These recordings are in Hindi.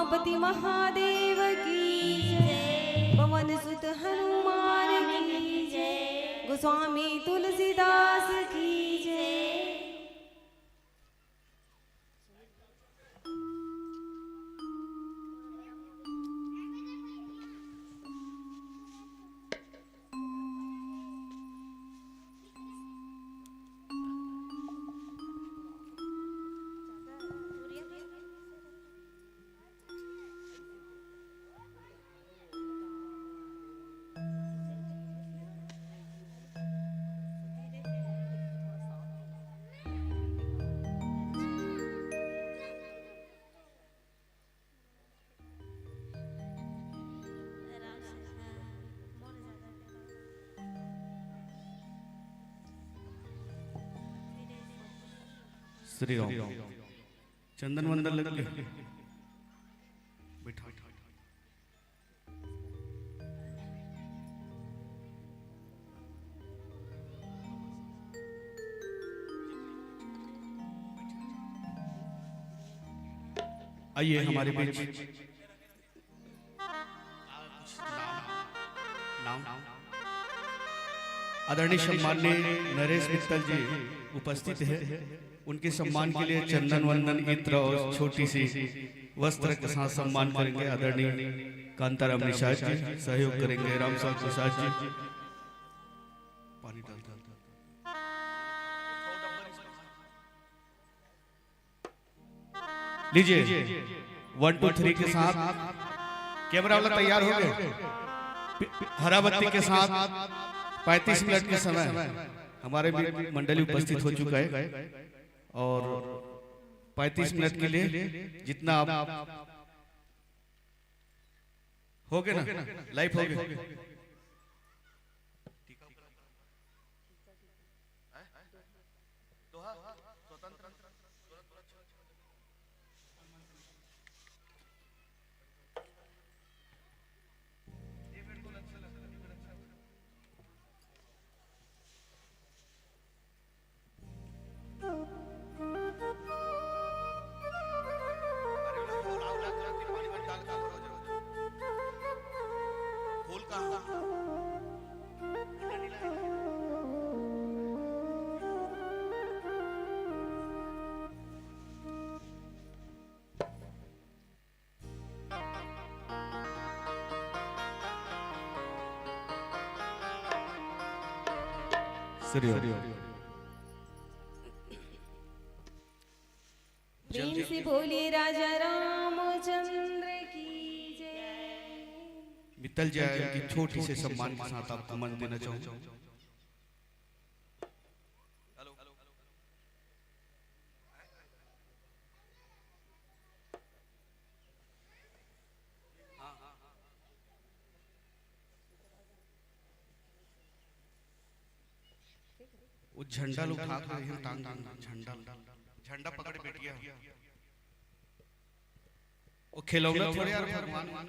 उमापति महादेव की जय, पवन सुत हनुमान की जय, गोस्वामी तुलसीदास की जय। श्री राम चंदन वंदन लग गए बैठा। आइए हमारे बीच नाम आदरणीय सम्माननीय नरेश मित्तल जी उपस्थित है। उनके सम्मान के लिए चंदन वंदन इत्र और छोटी सी वस्त्र के साथ सम्मान करेंगे आदरणीय कांताराम निषाद जी, सहयोग करेंगे रामसाग प्रसाद जी। पानी डालता लीजिए 1 2 3 के साथ कैमरा वाला तैयार हो गए। हरा बत्ती के साथ 35 मिनट के समय हमारे भी मंडली उपस्थित हो चुका है और 35 मिनट के लिए जितना आप हो गए ना, लाइव हो गए। प्रेम से बोलिए राजा रामचंद्र की जय। मित्तल जी की छोटी से सम्मान के साथ आपको मन देना चाहूँ। वो झंडा लोग उठा कर हैं, टांग झंडा झंडा पकड़े बैठिया। वो खिलौना थोड़े यार भगवान।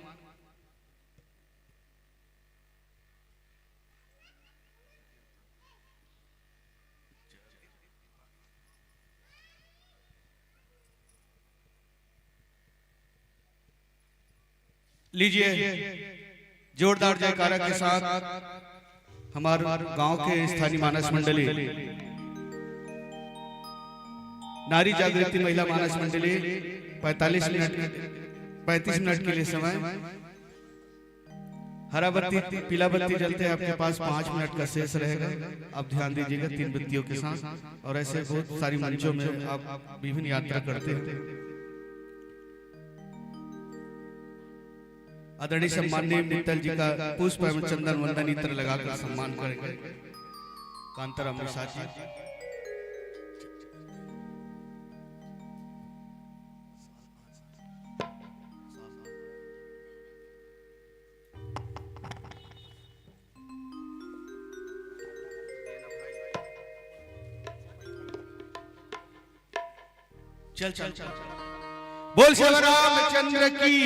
लीजिए जोरदार जयकारा के साथ हमारे गांव के स्थानीय मानस मंडली नारी जागृति महिला मानस मंडली 35 मिनट के लिए समय। हरा बत्ती पीला बत्ती जलते हैं आपके पास 5 मिनट का शेष रहेगा। आप ध्यान दीजिएगा 3 बत्तियों के साथ। और ऐसे बहुत सारी मंचों में आप विभिन्न यात्रा करते हैं। आदरणीय सम्माननीय मित्तल जी का पुष्प एवं चंदन वंदन इत्र लगाकर सम्मान करेंगे कांताराम निषाद जी। चल चल चल बोल श्री रामचंद्र की।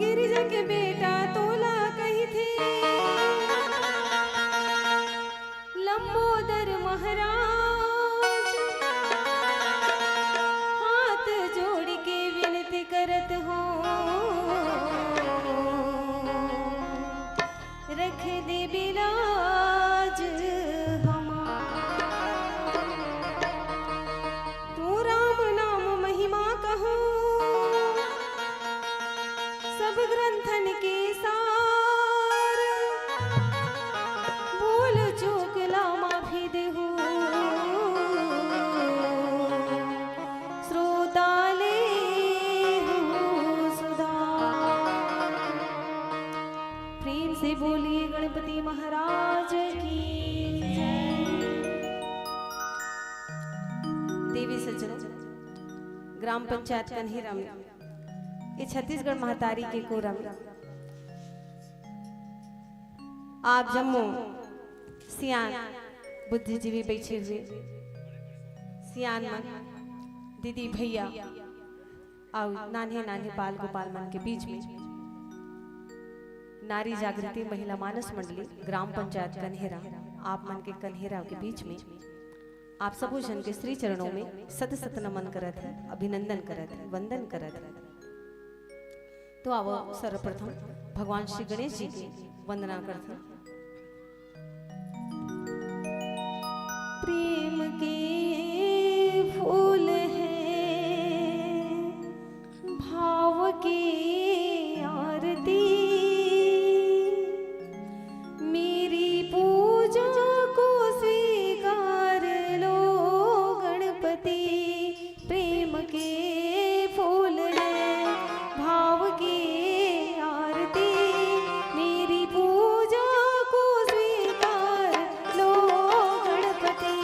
गिरिजा के बेटा तोला कही थे लंबोदर महाराज हाथ जोड़ के विनती करत हो रख दे बिलाज तू राम नाम महिमा कहो सब ग्रंथन के सार भूल चूक ला माफी देहु श्रोताले सुधार प्रेम से बोलिए गणपति महाराज की जय। देवी सज्जनों, ग्राम पंचायत कन्हेरा में ये छत्तीसगढ़ महतारी के कोरा में आप जम्मू सियान बुद्धिजीवी बैठे हुए सियान मन दीदी भैया और नान्हे नान्हे बाल गोपाल मन के बीच में नारी जागृति महिला मानस मंडली ग्राम पंचायत कन्हेरा आप मन के कन्हेरा के बीच में आप सबो जन के श्री चरणों में सत सत नमन करत है, अभिनंदन करत है, वंदन करत है। तो आओ सर्वप्रथम भगवान श्री गणेश जी की वंदना करते हैं। प्रेम के फूल है भाव की आरती मेरी पूजा को स्वीकार लो गणपति प्रेम के फूल है भाव की आरती मेरी पूजा को स्वीकार लो गणपति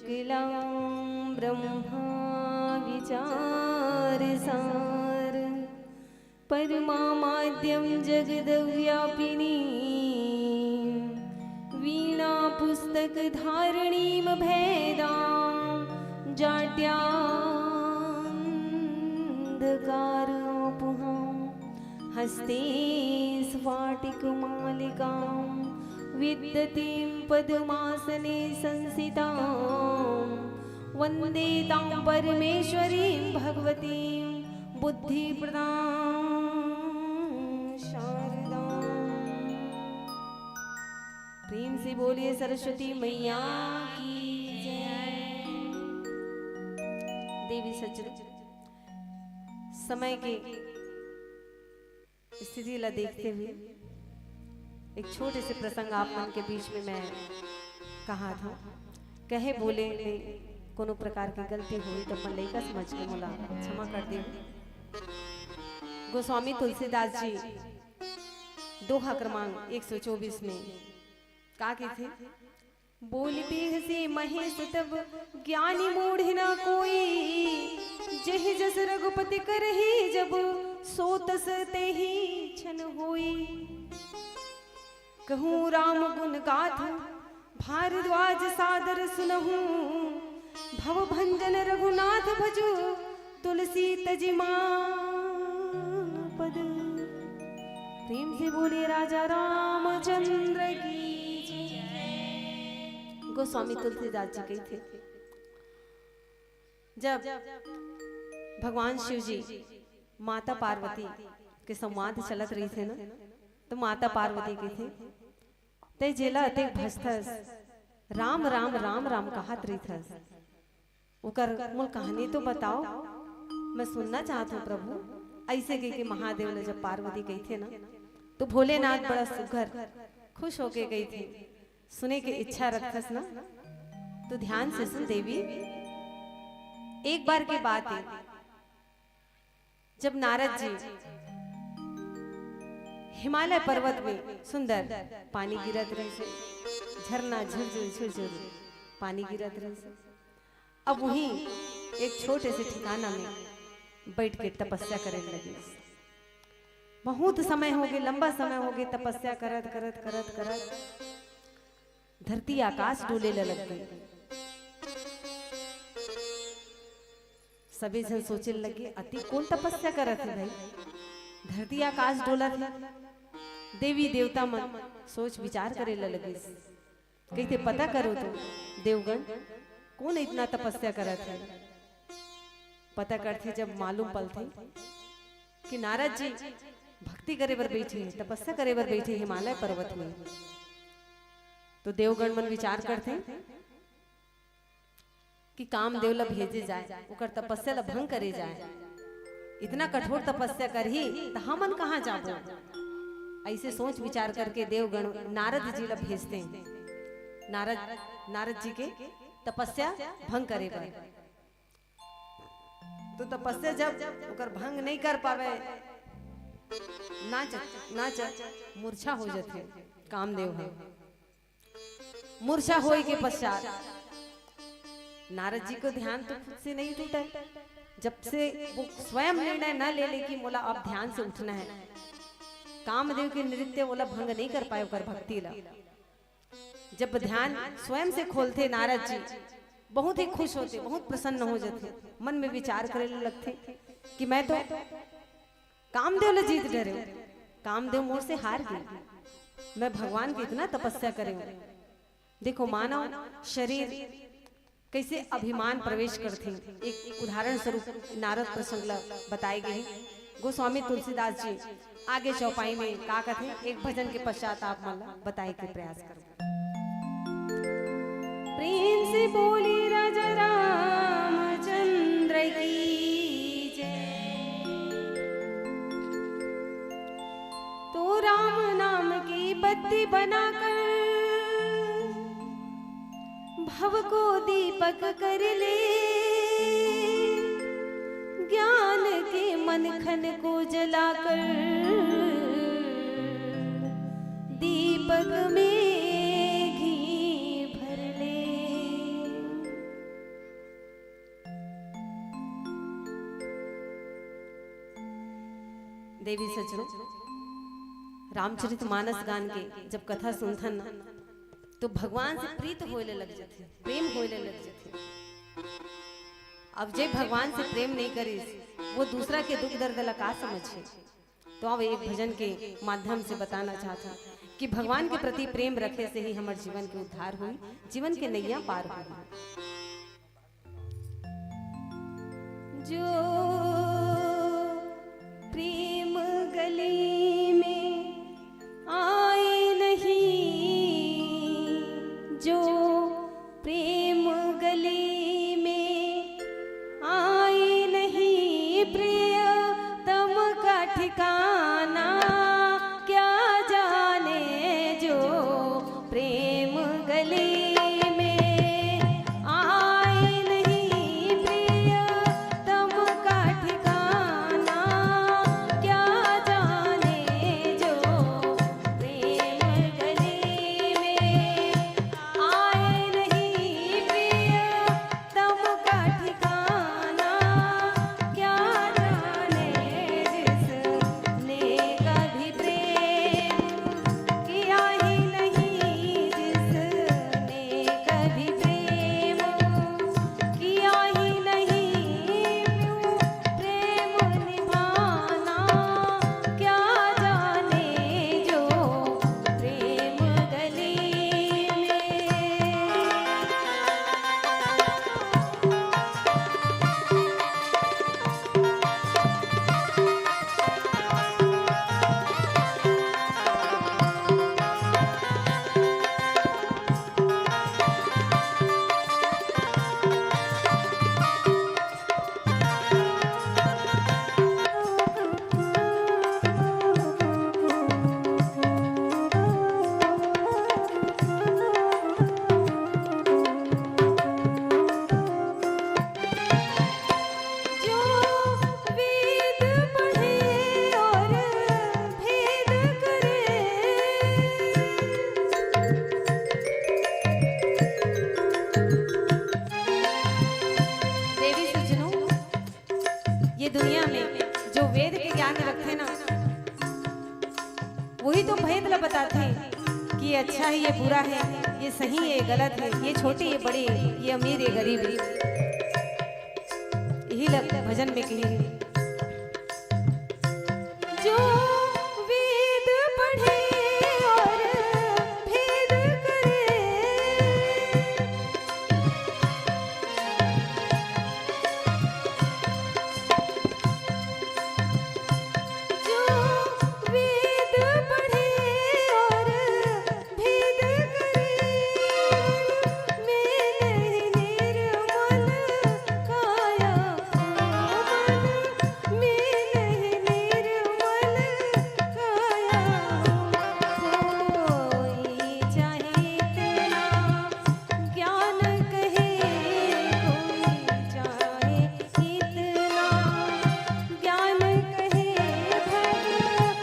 शुक्लां ब्रह्मा विचारसार परमामाद्यं जगद्व्यापिनी वीणा पुस्तकधारिणीं भेदां जाट्यान्धकारोपहां हस्ते स्फाटिकमालिकां विद्यतीं पद्मासने संसितां वन्दे तां परमेश्वरीं भगवतीं बुद्धिप्रदां शारदां। प्रेम से बोलिए सरस्वती मैया की जय। देवी सचर समय के स्थिति ला देखते हुए एक छोटे से प्रसंग आप मन के बीच में मैं कहा था। कहे बोले में कोनो प्रकार की गलती हुई तो अपन लइका समझ के मोला क्षमा कर दे। गोस्वामी तुलसीदास जी दोहा क्रमांक 124 में का थे, बोल बेह से महेश तब ज्ञानी मूढ़ न कोई, जह जस रघुपति करहि जब सो तस तेहि छन होई। कहूँ राम गुण गाथ भारद्वाज सादर सुनहूँ, भव भंजन रघुनाथ भजो तुलसी तजिमा पद। प्रेम से बोले राजा रामचंद्र की जय। गोस्वामी तुलसीदास जी कही थे, जब भगवान शिव जी माता पार्वती के संवाद चलत रही थे ना, तो माता पार्वती के थे ते जेला अतेक भजथस राम राम राम राम कहत रही थस। उकर मूल कहानी तो बताओ, मैं सुनना चाहता हूँ प्रभु। ऐसे कही के महादेव ने जब पार्वती गई थे ना, तो भोलेनाथ बड़ा सुघर खुश होके गई थी, सुने की इच्छा रखस ना। तो ध्यान से सुन देवी। एक बार की बात है, जब नारद जी हिमालय पर्वत में सुंदर पानी गिरत रहे से, झरना झुरझुर झुरझुर पानी गिरत रहे से। अब वहीं एक छोटे से ठिकाना में बैठ के तपस्या करने लगे। बहुत समय हो गए, लंबा समय हो गए तपस्या करत करत करत करत धरती आकाश डोले लग गई। सभी जन सोचे लगे अति कौन तपस्या करत है भाई, धरती आकाश डोला थी। देवी देवता मन सोच विचार करे लगे, कहते पता करो तो देवगण कौन इतना तपस्या करत है। पता करते जब मालूम पलते कि नारद जी भक्ति करे बर बैठे, तपस्या करे बर बैठे हिमालय पर्वत में। तो देवगण मन विचार करते कि कामदेव ला भेजे जाए, उकर तपस्या ला भंग करे जाए। इतना कठोर तपस्या करही तो हमन कहाँ जाबो। ऐसे सोच विचार करके देवगण नारद जी ला भेजते हैं, नारद जी के तपस्या भंग करे बर। तो तपस्या जब उकर भंग नहीं कर पावे, नाच मूर्छा हो जाते कामदेव है। मूर्छा होए के पश्चात नारद जी को ध्यान तो खुद से नहीं टूटा, जब से वो स्वयं निर्णय न ले ले कि मोला अब ध्यान से उठना है। कामदेव के नृत्य बोला भंग नहीं कर पाए उकर भक्ति ला। जब ध्यान स्वयं से खोलते नारद जी बहुत ही खुश होते, बहुत प्रसन्न हो जाते। मन में विचार करने लगते कि मैं तो कामदेव ला जीत डरे, कामदेव मोर से हार गए, मैं भगवान की इतना तपस्या करें। देखो मानव शरीर कैसे अभिमान प्रवेश करते, एक उदाहरण स्वरूप नारद प्रसंग बताए गए। गोस्वामी तुलसीदास जी आगे चौपाई में का कहते, एक भजन के पश्चात आप मला बताए के प्रयास करो। प्रेम से बोली राजा रामचंद्र की जय। तो राम नाम की बत्ती बनाकर भव को दीपक कर ले, ज्ञान के मनखन को जलाकर दीपक में घी भर ले। देवी सजनों, रामचरितमानस गान के जब कथा सुनथन ना तो भगवान से प्रीत होले लग जाते, प्रेम होले लग जाते। अब जे भगवान से प्रेम नहीं करिस वो दूसरा के दुख दर्द ला का समझे। तो अब एक भजन के माध्यम से बताना चाहता कि भगवान के प्रति प्रेम रखे से ही हमारे जीवन के उद्धार हुई, जीवन के नैया पार हुई। जो प्रेम गली में आए नहीं, जो प्रेम गली में आए नहीं, प्रियतम का ठिकाना क्या जाने। जो प्रेम गली वही तो भेद ला बताते हैं कि ये अच्छा है, ये बुरा है, ये सही है, ये गलत है, ये छोटे, ये बड़े, ये अमीर, ये गरीब है। यही लगता है भजन में कही जो वेद पढ़े और भेद करे, जो वेद पढ़े और भेद करे, मैं नहीं निर्मल काया मन, मैं नहीं निर्मल काया। कोई चाहे इतना ज्ञान कहे, कोई चाहे इतना ज्ञान कहे,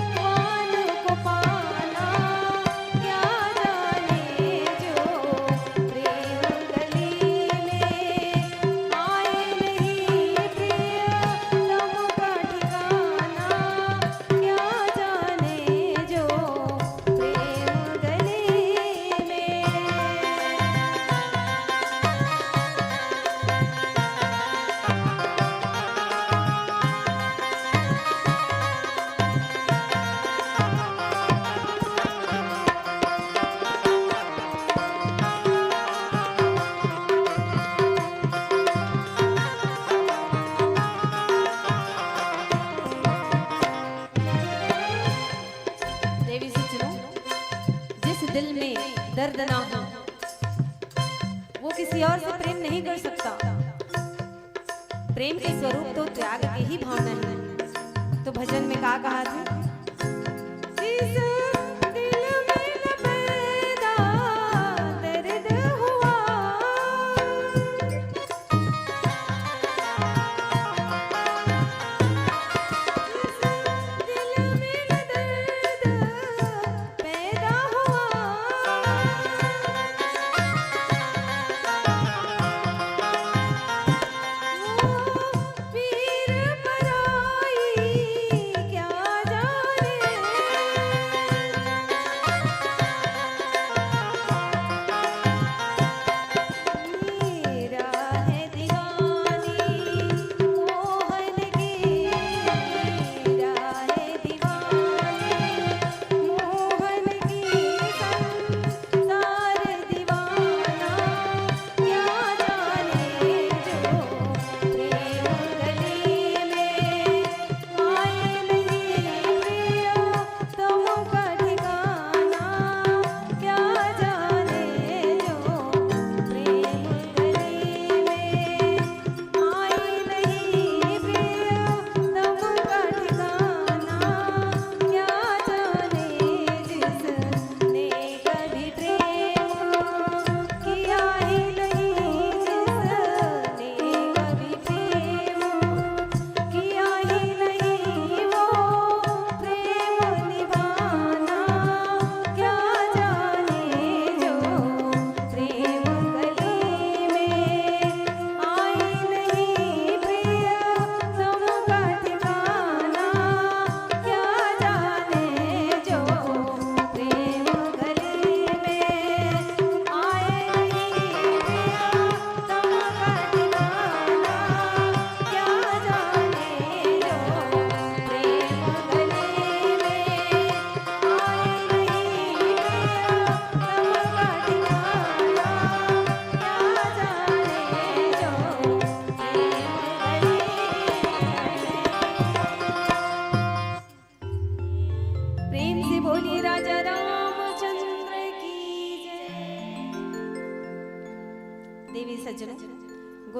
भगवान को पाना क्या जाने। जो प्रेम गली में आए नहीं, प्रियतम का ठिकाना क्या जाने। जो प्रेम गली में देवी सज्जनों, जिस दिल में दर्द ना हो वो किसी और से प्रेम नहीं कर सकता। प्रेम के स्वरूप तो त्याग की ही भावना है। तो भजन में क्या कहा था, जिस दिल में न पैदा दर्द हुआ, दिल में न दर्द पैदा हुआ, वो पीर पराई क्या जाने।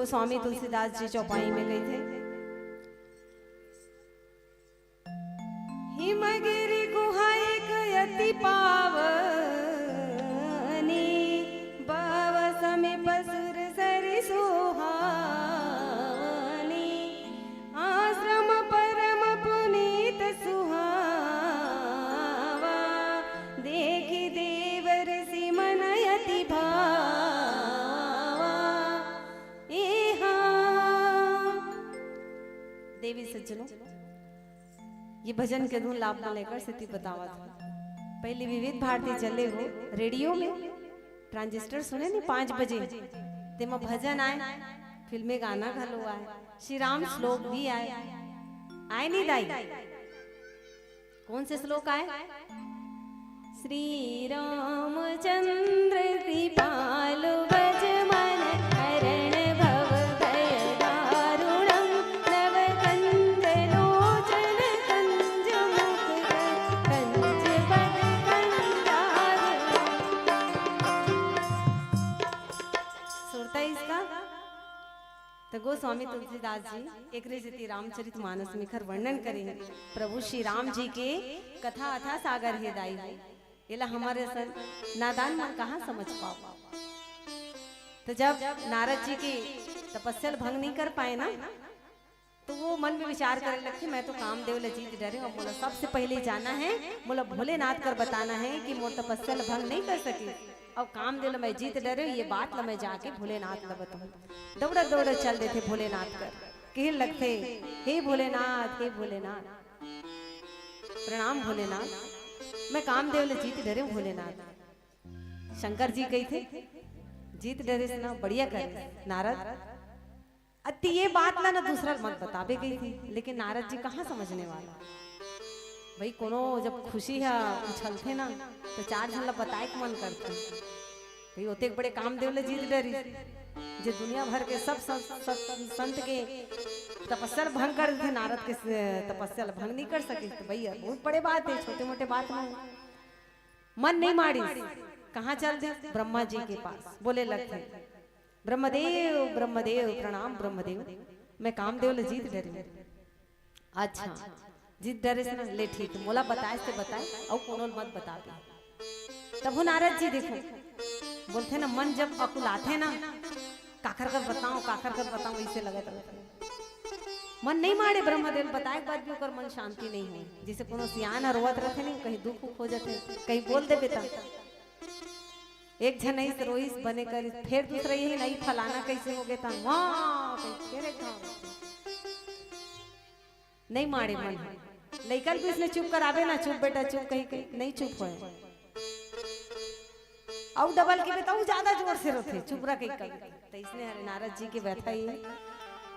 गोस्वामी तुलसीदास जी चौपाई में गए थे। हिमगिरि गुहा एक अति पावनी, बव समीप सुर सरि सुहावनी, आश्रम परम पुनीत सुहावा, देखि देवर ऋषि मन अति भावा। देवी सज्जनों, ये भजन के धुन लाभ न लेकर स्थिति बतावा था। पहले विविध भारती चले हो रेडियो में ट्रांजिस्टर सुने नहीं 5 बजे तेमा भजन आए, फिल्में गाना घलो आए, श्री राम श्लोक भी आए नहीं दाई? कौन से श्लोक आए? श्री रामचंद्र कृपालु भज मन हरण भव भय दारुणं, नव कंज लोचन कंज मुख कंज बद कंजारुणं। सुनता है इसका? तो गोस्वामी तुलसीदास जी एक रीति रामचरित मानस में खर वर्णन करेंगे। प्रभु श्री राम जी के कथा अथा सागर है दाई, इला हमारे सन नादान मन कहाँ समझ पाओ। तो जब नारद जी की तपस्या भंग नहीं कर पाए ना, तो वो मन में विचार करने लगते, मैं तो कामदेव ले जीत डरे और मोला सबसे पहले जाना है, मोला भोलेनाथ कर बताना है कि मोर तपस्या भंग नहीं कर सकी। अब कामदेव मैं जीत डरे, ये बात ला मैं जाके भोलेनाथ ला बताऊं। दौड़ा दौड़ा चल देते भोलेनाथ कर, कहे लगते, हे भोलेनाथ, हे भोलेनाथ, प्रणाम भोलेनाथ, मैं कामदेव ले जीत डरे भोलेनाथ। शंकर जी कही थे जीत डरे से ना बढ़िया करे नारद, अति ये बात ला ना दूसरा मत बताबे गई थी, लेकिन नारद जी कहाँ समझने वाला भाई। कोनो जब खुशी है उछलते ना तो 4 जन ला बताए के मन करते भाई, होते एक बड़े कामदेव ले जीत डरी, जो दुनिया भर के सब संत के तपस्या भंग कर थे, नारद के तपस्या भंग नहीं कर सके। तो भैया बहुत बड़े बात है, छोटे मोटे बात में मन नहीं मारी। कहाँ चल दे? ब्रह्मा जी के पास। बोले लगते, ब्रह्मदेव ब्रह्मदेव प्रणाम ब्रह्मदेव, मैं कामदेव ले जीत डरी। अच्छा जीत डरे से ना ले ठीक, मोला बताए से बताए और कोनो मत बता दे। तब नारद जी देखो बोलते ना, मन जब अकुलाते ना काकर कर बताऊं ऐसे लगत रहते। मन नहीं मारे ब्रह्मदेव बताए बाद भी ओकर मन शांति नहीं हुई। जैसे कोनो सियान रोवत रहते नहीं, कहीं दुख हो जाते, कहीं बोल दे बेटा एक जन नहीं रोइस बने कर, फिर दूसरा यही नहीं फलाना कैसे हो गया था, नहीं मारे मन। लइकन भी इसने चुप करावे ना, चुप बेटा चुप, कहीं कहीं नहीं चुप होए और डबल के बताऊं ज्यादा जोर से रोते, चुप रह कहीं कभी। तो इसने हरे नारद जी के बैठा ही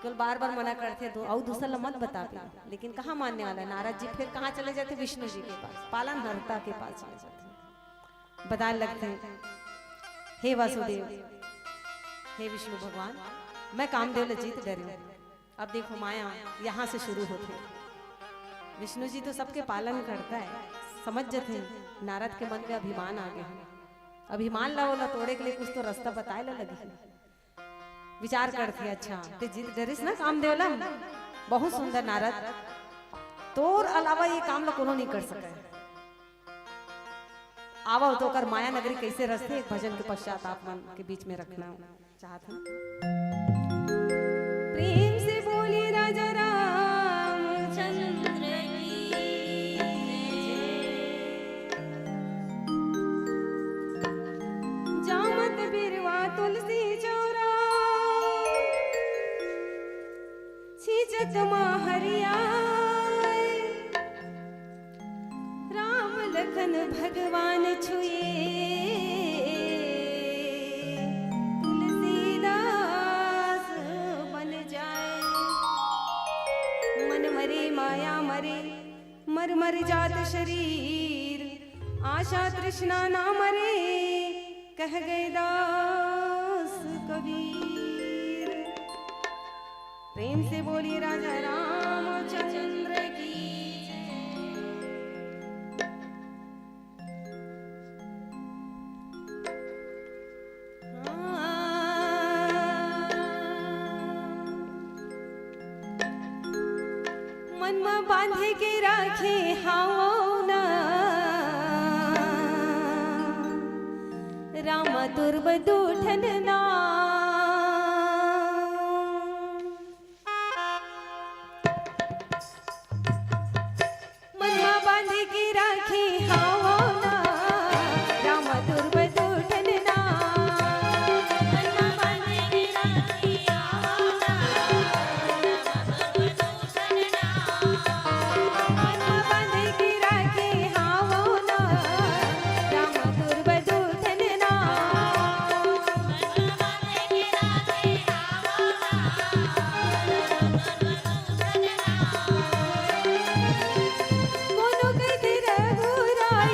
केवल बार बार मना करते तो और दूसरा मत बता पाए, लेकिन कहाँ मानने वाला है नारद जी। फिर कहाँ चले जाते? विष्णु जी के पास, पालनहर्ता के पास चले जाते, बताने लगते हैं, हे वासुदेव, हे विष्णु भगवान, मैं कामदेव ले जीत डरी हूं। अब देखो माया यहाँ से शुरू होती है। विष्णु जी तो सबके पालन करता है, समझ जाते हैं नारद के मन में अभिमान आ गया। अभिमान ला वो तोड़े के लिए कुछ तो रास्ता बताए ला लगी। विचार करते, अच्छा ते जीत डरिस ना कामदेव ला, बहुत सुंदर नारद, तोर अलावा ये काम ला कोनो नहीं कर सके। आवा तो कर माया नगरी कैसे रस्ते, एक भजन के पश्चात आप मन के बीच में रखना चाहता हूं। प्रेम से बोले राजा रामचंद्र की, जामत बिरवा तुलसी चौरा, छीजत हरिया, राम लखन भगवान छुए, तुलसीदास बन जाए। मन मरे माया मरे, मर मर जात शरीर, आशा तृष्णा ना मरे, कह गए दास कबीर। प्रेम से बोलिए राजा रामचंद्र की। मनमा बांधे के राखे हाओ ना रामा तुर्ब दूठन ना मनमा बांधे के राखे हाओ ना रामा तुर्ब दूठन ना मनमा बांधे के राखे हाओ ना मनमा बांधे के राखे हाओ ना रामा तुर्ब दूठन ना कोनो कहते रघुराई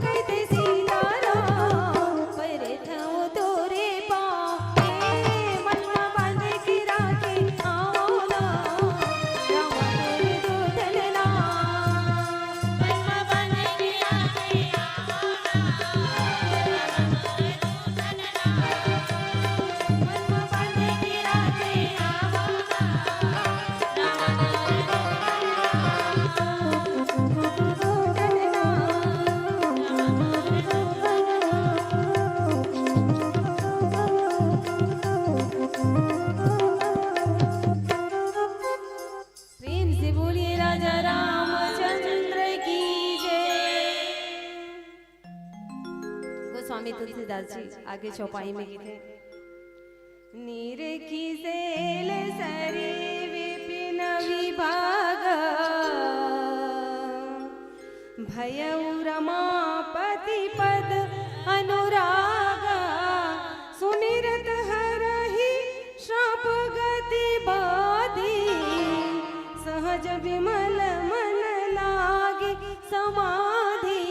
कहते सीताराम परथव तोरे पाँव मनमा बांध के राखे आओ ना राम तोरे दूतन नाम मनमा बांध के राखे आओ ना राम तोरे दूतन नाम मनमा बांध के राखे आओ ना राम प्रेम से बोलिए राजा रामचंद्र की जय। गोस्वामी तुलसीदास जी आगे चौपाई में लिखे नीर की सेल सरे विपिन विभाग भयउ रमापति पद अनुराग सुनिरत हरहि श्राप गति बाधी सहज विमल मन लागे समाधि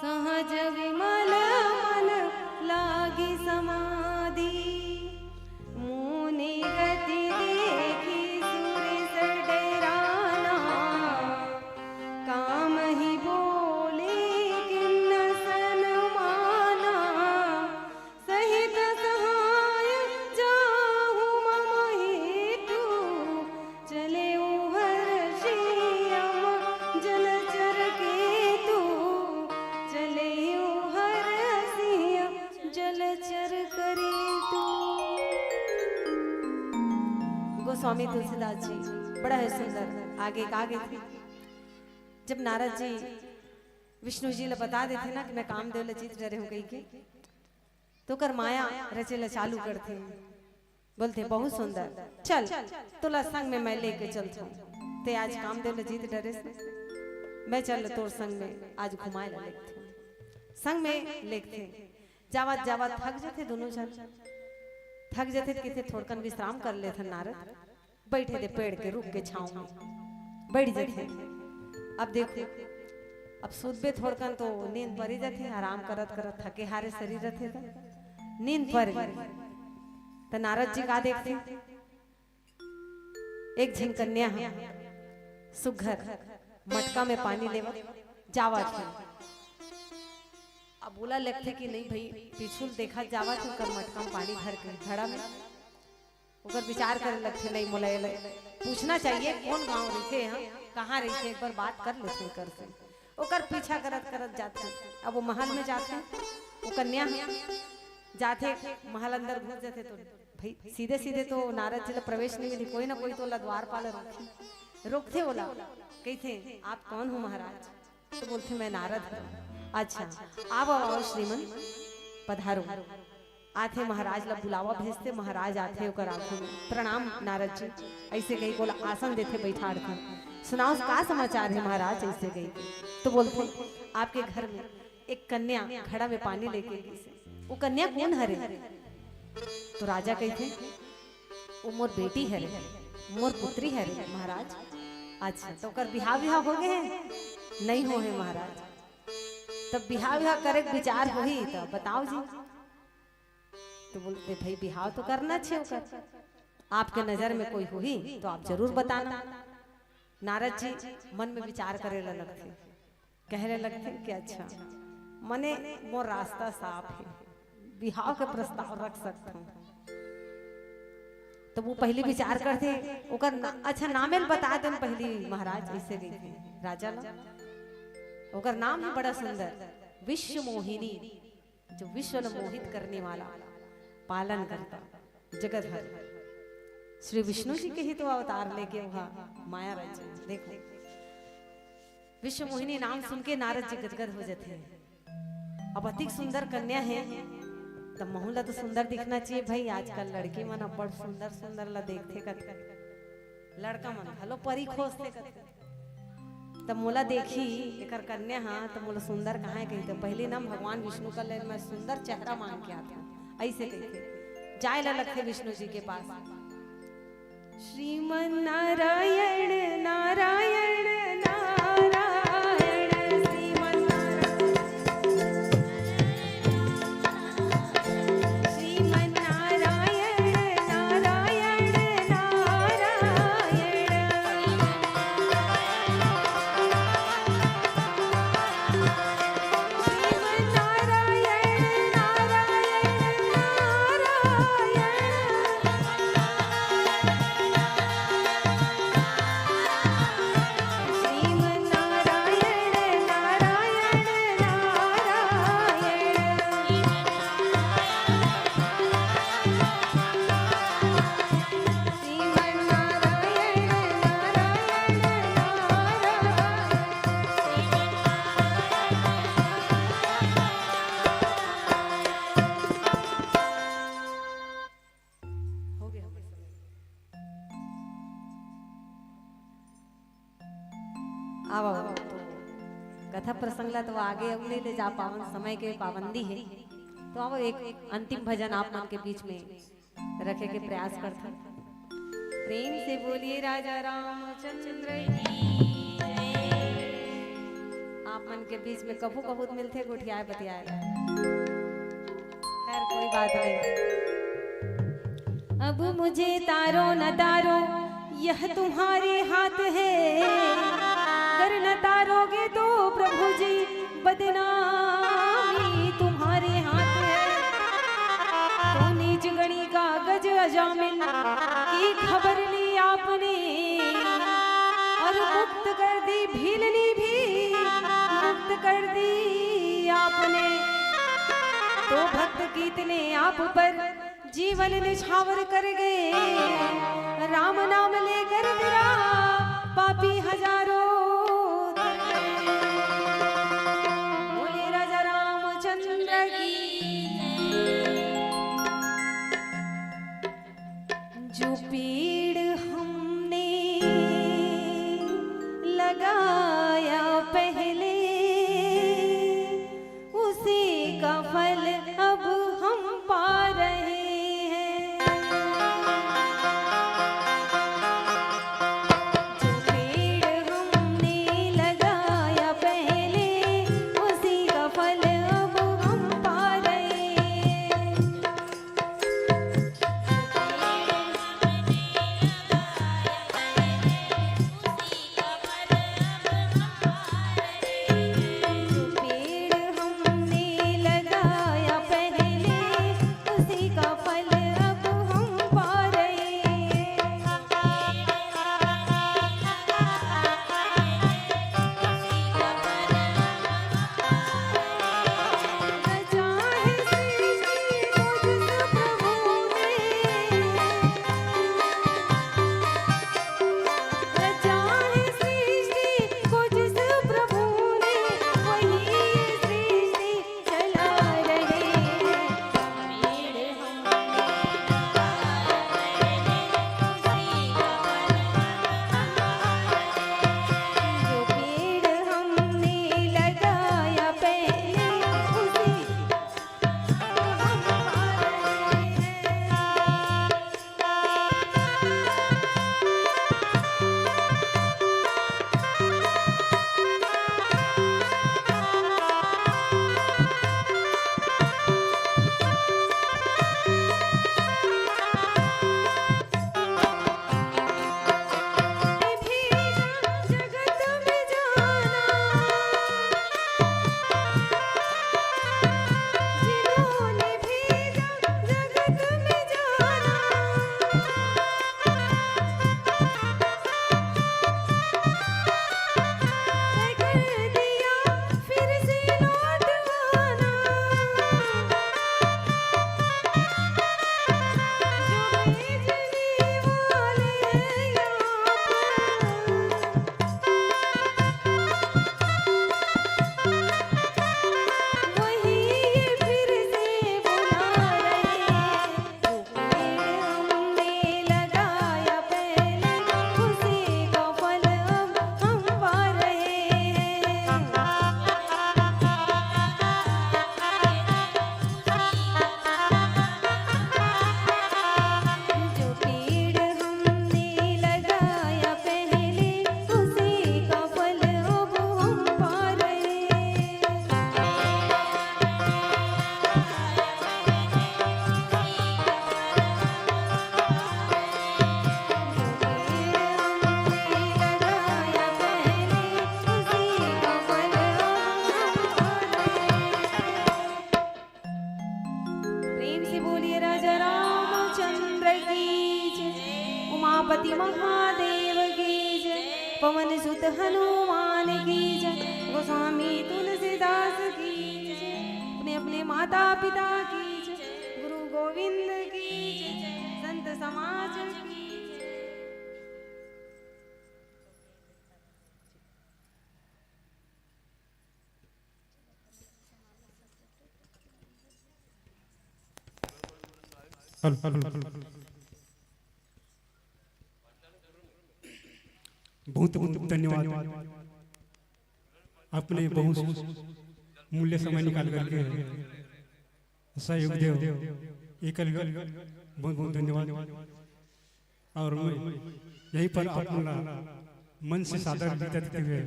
सहज विमल मन लागे समाधि मुनि गति देखी सुरेश डराना काम ही बोले किन्न सनमाना सहित सहाय जाहु मम हेतु चले हर्षियम जलचर केतु चले हर्षियम जलचर करेतु। गोस्वामी तुलसीदास जी बड़ा है सुंदर आगे थे जब नारद जी विष्णु जी ले बता देते ना कि मैं कामदेव ले जीत डरे हूं कहीं के तो कर माया रचेला चालू करते बोलते बहुत सुंदर चल तुला संग में मैं लेके चलता हूं ते आज कामदेव ले जीत डरे से मैं चल तोर संग में आज घुमाए ला लेते संग में लेते जावत जावत थक जाते दोनों जन थक जाते किथे थोड़कन विश्राम कर लेते नारद बैठे थे पेड़ के रुक के छांव में बैठ जाते। अब देखो अब सुबह थोड़कन तो नींद पड़ी जाती आराम करत करत थके हारे शरीर रहते था नींद पड़ गई तो नारद जी का देखते एक झिन कन्या है सुघर मटका में पानी लेवा जावा थे अब बोला लगते कि नहीं भाई पिछुल देखा जावा तो कर मटका में पानी भर के घड़ा में ओकर विचार करे लगते नहीं मोला पूछना चाहिए कौन गांव रहते हैं कहाँ रहते एक बार बात कर लेते कर से ओकर पीछा करत करत जाते अब वो महल में जाते वो कन्या जाते महल अंदर घुस जाते तो भाई सीधे सीधे तो नारद जी प्रवेश नहीं मिली कोई ना कोई तो द्वार पाल रोकते बोला कहते आप कौन हो महाराज तो बोलते मैं नारद हूँ अच्छा आओ आओ श्रीमन पधारो आथे महाराज ला बुलावा भेजते महाराज आथे ओकर आंखों में प्रणाम नारद जी ऐसे गई बोला आसन देते बैठा थे सुनाओ का समाचार है महाराज ऐसे गई तो बोलते आपके घर में एक कन्या घड़ा में पानी लेके गई वो कन्या कौन हरे तो राजा कहते वो मोर बेटी है मोर पुत्री है महाराज अच्छा तो कर बिहाव हो गए हैं नहीं हो है महाराज तब बिहाव करे विचार हो ही तो बताओ जी तो बोलते भाई बिहाव तो करना चाहिए आपके नजर में कोई हुई तो आप जरूर बताना नारद जी मन में विचार करे लगते कहने लगते कि अच्छा मने वो रास्ता साफ है बिहाव का प्रस्ताव रख सकता हूँ तो वो पहले विचार करते ओकर अच्छा नामेल बता दे पहली महाराज ऐसे गई थे राजा ला ओकर नाम है बड़ा सुंदर विश्व मोहिनी जो विश्व मोहित करने वाला पालन करता जगत हर श्री विष्णु जी के ही तो अवतार लेके वहाँ माया राज्य देखो विश्व मोहिनी नाम सुन के नारद जी गदगद हो जाते हैं अब अति सुंदर कन्या है तो महुला तो सुंदर दिखना चाहिए भाई आजकल लड़की मन बड़ सुंदर सुंदर ला देखते कथे लड़का मन हलो परी खोजते कथे तब मोला देखी एकर कन्या हाँ तो मोला सुंदर कहाँ है कही तो पहले नाम भगवान विष्णु का ले मैं सुंदर चेहरा मांग के आता ऐसे कहते जाए ला लगते विष्णु जी के पास श्रीमन नारायण नारायण नारायण श्रीमन होला तो आगे अब नहीं ले जा पावन, समय के पाबंदी है। तो अब एक अंतिम भजन आप मन के बीच में रखे के प्रयास करते। प्रेम से बोलिए राजा रामचंद्र की जय। आप मन के बीच में कभू कभू मिलते गुठियाए बतियाए, खैर कोई बात नहीं। अब मुझे तारो न तारो यह तुम्हारे हाथ है, अगर न तारोगे तो प्रभु जी बदनामी तुम्हारे हाथ है। तो नीच गणी का गज अजामिन की खबर ली आपने, और मुक्त कर दी भीलनी भी मुक्त कर दी आपने। तो भक्त कीतने आप पर जीवन निछावर कर गए, राम नाम लेकर तेरा पापी हजारों तर गए। बोले राजा रामचंद्र की जो पेड़ हमने लगाया पहले, उसी का फल अब हम पा रहे। उमापति महादेव की जय, पवन सुत हनुमान की जय, गोस्वामी तुलसीदास की जय, अपने अपने माता पिता की जय, गुरु गोविंद की जय, संत समाज की जय। बहुत बहुत धन्यवाद। अपने बहुत मूल्य समय निकाल करके सहयोग दे एक बहुत बहुत धन्यवाद। और मैं यहीं पर अपना मन से सादर विदा देते हुए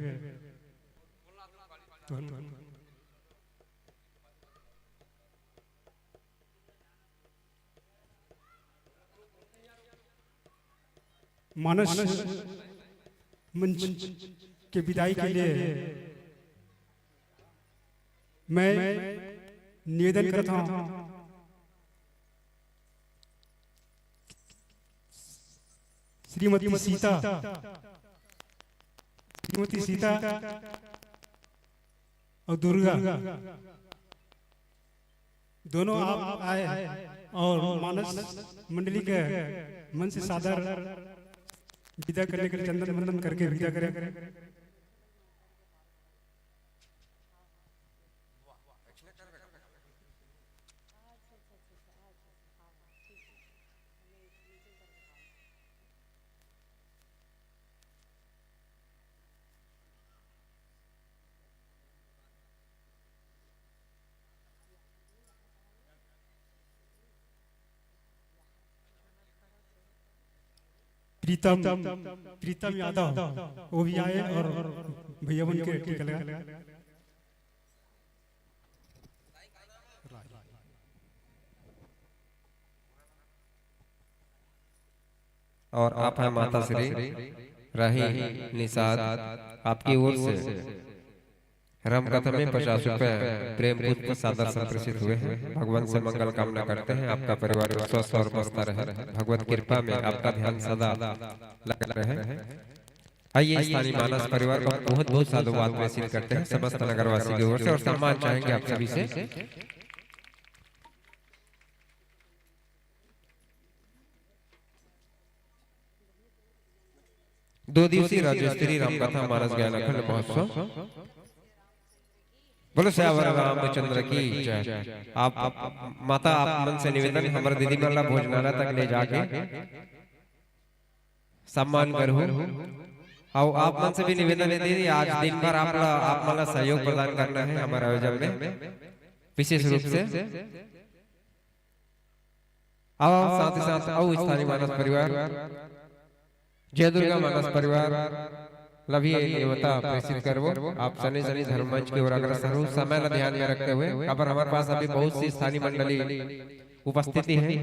मानस मंच के विदाई के लिए मैं निवेदन करता हूं श्रीमती सीता और दुर्गा दोनों आप आए और मानस मंडली के मन से सादर विदा करने के लिए चंदन वंदन करके विदा करें। प्रीतम यादव वो भी आए और भैया बन के टिका लगा। और आप हैं माता श्री राही निषाद, आपकी ओर से रामकथा में 50 रुपए प्रेम पुष्प सादर संप्रेषित हुए हैं। भगवान से मंगल कामना करते हैं आपका परिवार स्वस्थ और मस्त रहे, भगवत कृपा में आपका ध्यान सदा लगा रहे। आइए स्थानीय मानस परिवार को बहुत बहुत साधुवाद प्रेषित करते हैं समस्त नगरवासी की ओर से और सम्मान चाहेंगे आप सभी से। दो दिवसीय राज्य स्तरीय रामकथा मानस ज्ञान अखंड महोत्सव। बोलो श्यावर रामचंद्र की जय। आप माता आप मन से निवेदन हमारे दीदी मल्ला भोजनालय तक ले जाके सम्मान करो। और आप मन से भी निवेदन है दीदी, आज दिन भर आप मला सहयोग प्रदान करना है हमारे आयोजन में विशेष रूप से। आओ साथ ही साथ आओ स्थानीय मानस परिवार, जय दुर्गा मानस परिवार लभी देवता प्रेषित करवो। आप शनि शनि धर्म मंच की ओर अग्रसर हो, समय ला ध्यान में रखते हुए। अब हमारे पास अभी बहुत सी स्थानीय मंडली उपस्थिति है।